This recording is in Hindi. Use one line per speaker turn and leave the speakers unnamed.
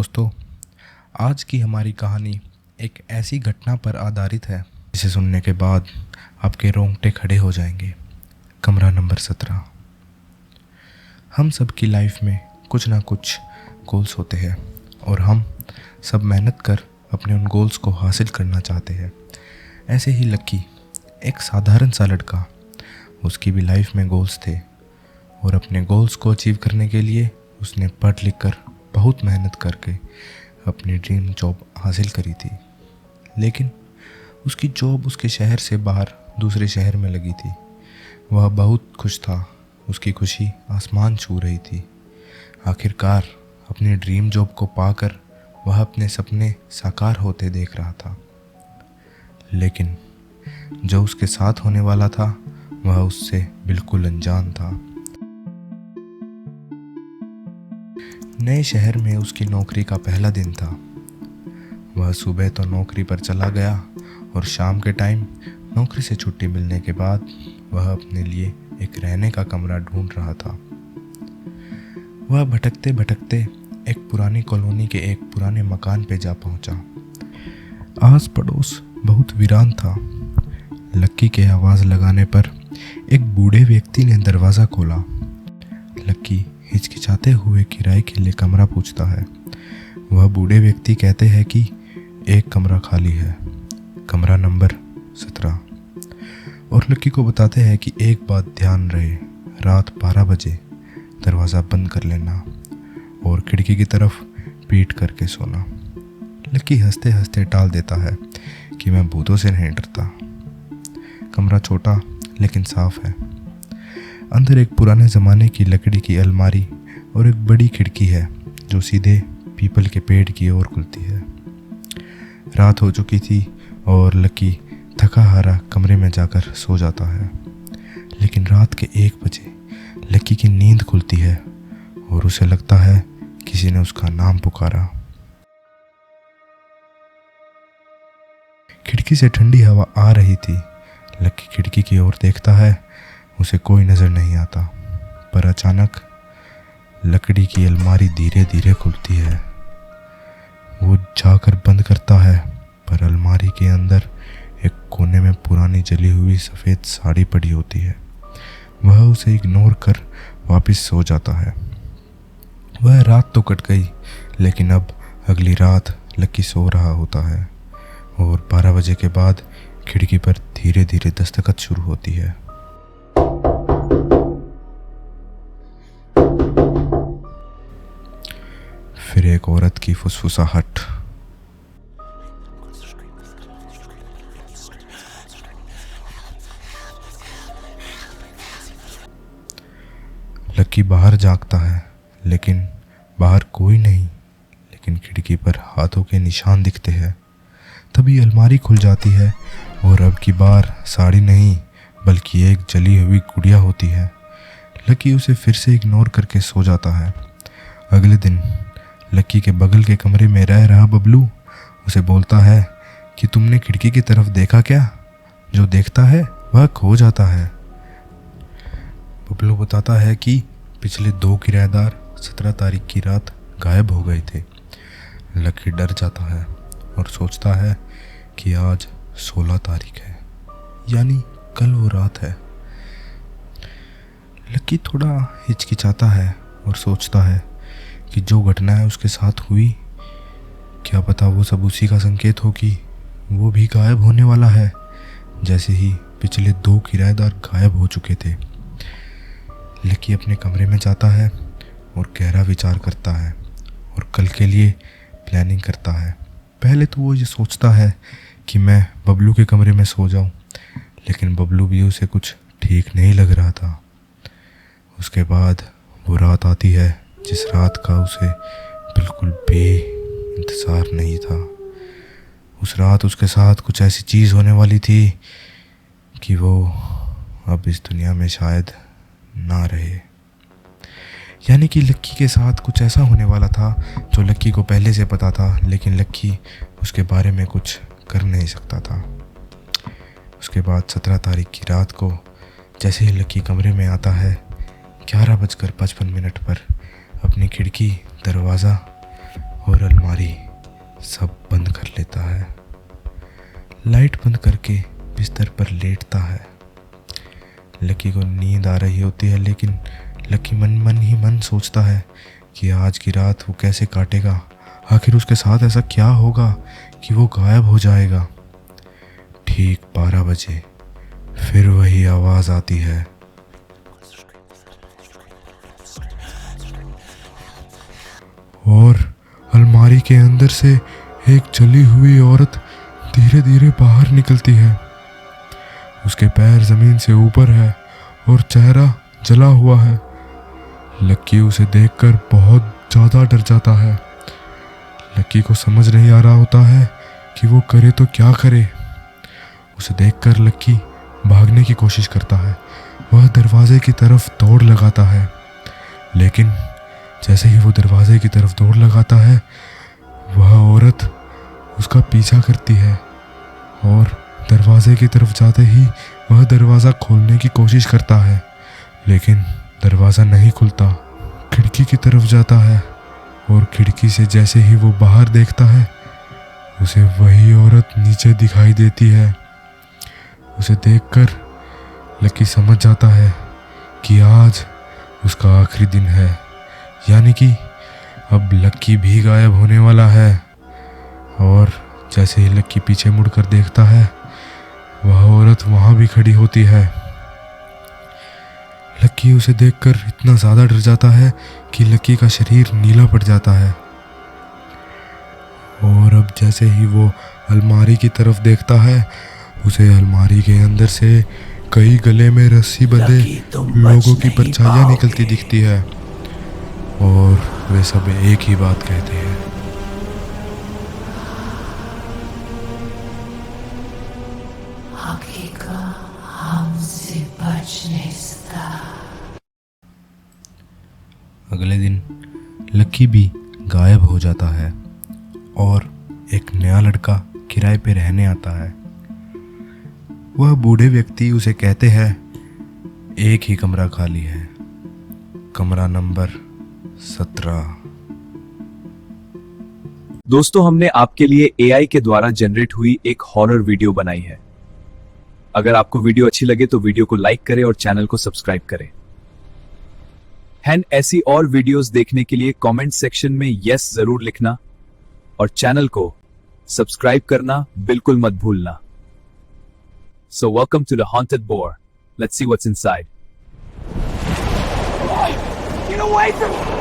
दोस्तों, आज की हमारी कहानी एक ऐसी घटना पर आधारित है जिसे सुनने के बाद आपके रोंगटे खड़े हो जाएंगे। कमरा नंबर 17। हम सब की लाइफ में कुछ ना कुछ गोल्स होते हैं और हम सब मेहनत कर अपने उन गोल्स को हासिल करना चाहते हैं। ऐसे ही लक्की, एक साधारण सा लड़का, उसकी भी लाइफ में गोल्स थे और अपने गोल्स को अचीव करने के लिए उसने पढ़ लिख कर बहुत मेहनत करके अपनी ड्रीम जॉब हासिल करी थी। लेकिन उसकी जॉब उसके शहर से बाहर दूसरे शहर में लगी थी। वह बहुत खुश था, उसकी खुशी आसमान छू रही थी। आखिरकार अपनी ड्रीम जॉब को पाकर वह अपने सपने साकार होते देख रहा था। लेकिन जो उसके साथ होने वाला था वह उससे बिल्कुल अनजान था। नए शहर में उसकी नौकरी का पहला दिन था। वह सुबह तो नौकरी पर चला गया और शाम के टाइम नौकरी से छुट्टी मिलने के बाद वह अपने लिए एक रहने का कमरा ढूंढ रहा था। वह भटकते भटकते एक पुरानी कॉलोनी के एक पुराने मकान पे जा पहुंचा। आस पड़ोस बहुत वीरान था। लक्की के आवाज़ लगाने पर एक बूढ़े व्यक्ति ने दरवाज़ा खोला। लक्की हिचकिचाते हुए किराए के लिए कमरा पूछता है। वह बूढ़े व्यक्ति कहते हैं कि एक कमरा खाली है, कमरा नंबर 17, और लक्की को बताते हैं कि एक बात ध्यान रहे, रात 12 बजे दरवाज़ा बंद कर लेना और खिड़की की तरफ पीठ करके सोना। लक्की हंसते हंसते टाल देता है कि मैं भूतों से नहीं डरता। कमरा छोटा लेकिन साफ है। अंदर एक पुराने ज़माने की लकड़ी की अलमारी और एक बड़ी खिड़की है जो सीधे पीपल के पेड़ की ओर खुलती है। रात हो चुकी थी और लक्की थका हारा कमरे में जाकर सो जाता है। लेकिन रात के 1 बजे लक्की की नींद खुलती है और उसे लगता है किसी ने उसका नाम पुकारा। खिड़की से ठंडी हवा आ रही थी। लक्की खिड़की की ओर देखता है, उसे कोई नज़र नहीं आता। पर अचानक लकड़ी की अलमारी धीरे धीरे खुलती है। वो जाकर बंद करता है, पर अलमारी के अंदर एक कोने में पुरानी जली हुई सफ़ेद साड़ी पड़ी होती है। वह उसे इग्नोर कर वापस सो जाता है। वह रात तो कट गई, लेकिन अब अगली रात लक्की सो रहा होता है और 12 बजे के बाद खिड़की पर धीरे धीरे दस्तखत शुरू होती है। फिर एक औरत की फुसफुसाहट। लक्की बाहर झांकता है, लेकिन बाहर कोई नहीं। लेकिन खिड़की पर हाथों के निशान दिखते हैं। तभी अलमारी खुल जाती है और अब की बार साड़ी नहीं बल्कि एक जली हुई गुड़िया होती है। लक्की उसे फिर से इग्नोर करके सो जाता है। अगले दिन लक्की के बगल के कमरे में रह रहा बबलू उसे बोलता है कि तुमने खिड़की की तरफ देखा क्या? जो देखता है वह खो जाता है। बबलू बताता है कि पिछले 2 किराएदार 17 तारीख की रात गायब हो गए थे। लक्की डर जाता है और सोचता है कि आज 16 तारीख है, यानी कल वो रात है। लक्की थोड़ा हिचकिचाता है और सोचता है कि जो घटना है उसके साथ हुई, क्या पता वो सब उसी का संकेत हो कि वो भी गायब होने वाला है, जैसे ही पिछले 2 किराएदार गायब हो चुके थे। लक्की अपने कमरे में जाता है और गहरा विचार करता है और कल के लिए प्लानिंग करता है। पहले तो वो ये सोचता है कि मैं बबलू के कमरे में सो जाऊं, लेकिन बबलू भी उसे कुछ ठीक नहीं लग रहा था। उसके बाद वो रात आती है जिस रात का उसे बिल्कुल इंतज़ार नहीं था। उस रात उसके साथ कुछ ऐसी चीज़ होने वाली थी कि वो अब इस दुनिया में शायद ना रहे। यानी कि लक्की के साथ कुछ ऐसा होने वाला था जो लक्की को पहले से पता था, लेकिन लक्की उसके बारे में कुछ कर नहीं सकता था। उसके बाद 17 तारीख की रात को जैसे ही लक्की कमरे में आता है, 11:55 पर अपनी खिड़की, दरवाज़ा और अलमारी सब बंद कर लेता है। लाइट बंद करके बिस्तर पर लेटता है। लकी को नींद आ रही होती है, लेकिन लकी मन ही मन सोचता है कि आज की रात वो कैसे काटेगा। आखिर उसके साथ ऐसा क्या होगा कि वो गायब हो जाएगा। ठीक 12 बजे फिर वही आवाज़ आती है। और अलमारी के अंदर से एक जली हुई औरत धीरे धीरे बाहर निकलती है। उसके पैर जमीन से ऊपर है और चेहरा जला हुआ है। लक्की उसे देखकर बहुत ज़्यादा डर जाता है। लक्की को समझ नहीं आ रहा होता है कि वो करे तो क्या करे। उसे देखकर लक्की भागने की कोशिश करता है। वह दरवाजे की तरफ दौड़ लगाता है, लेकिन जैसे ही वो दरवाजे की तरफ दौड़ लगाता है, वह औरत उसका पीछा करती है और दरवाजे की तरफ जाते ही वह दरवाज़ा खोलने की कोशिश करता है, लेकिन दरवाज़ा नहीं खुलता। खिड़की की तरफ जाता है और खिड़की से जैसे ही वो बाहर देखता है, उसे वही औरत नीचे दिखाई देती है। उसे देखकर लकी समझ जाता है कि आज उसका आखिरी दिन है, यानी कि अब लक्की भी गायब होने वाला है। और जैसे ही लक्की पीछे मुड़कर देखता है, वह औरत वहाँ भी खड़ी होती है। लक्की उसे देखकर इतना ज़्यादा डर जाता है कि लक्की का शरीर नीला पड़ जाता है। और अब जैसे ही वो अलमारी की तरफ देखता है, उसे अलमारी के अंदर से कई गले में रस्सी बंधे लोगों की परछाइयाँ निकलती दिखती है और वे सब एक ही बात कहते हैं।
हमसे बच नहीं सकता।
अगले दिन लक्की भी गायब हो जाता है और एक नया लड़का किराए पे रहने आता है। वह बूढ़े व्यक्ति उसे कहते हैं, एक ही कमरा खाली है, कमरा नंबर 17।
दोस्तों, हमने आपके लिए एआई के द्वारा जनरेट हुई एक हॉरर वीडियो बनाई है। अगर आपको वीडियो अच्छी लगे तो वीडियो को लाइक करें और चैनल को सब्सक्राइब करें। ऐसी और वीडियोस देखने के लिए कमेंट सेक्शन में यस जरूर लिखना और चैनल को सब्सक्राइब करना बिल्कुल मत भूलना। So welcome to the haunted boar. Let's see what's inside.
Get away from me!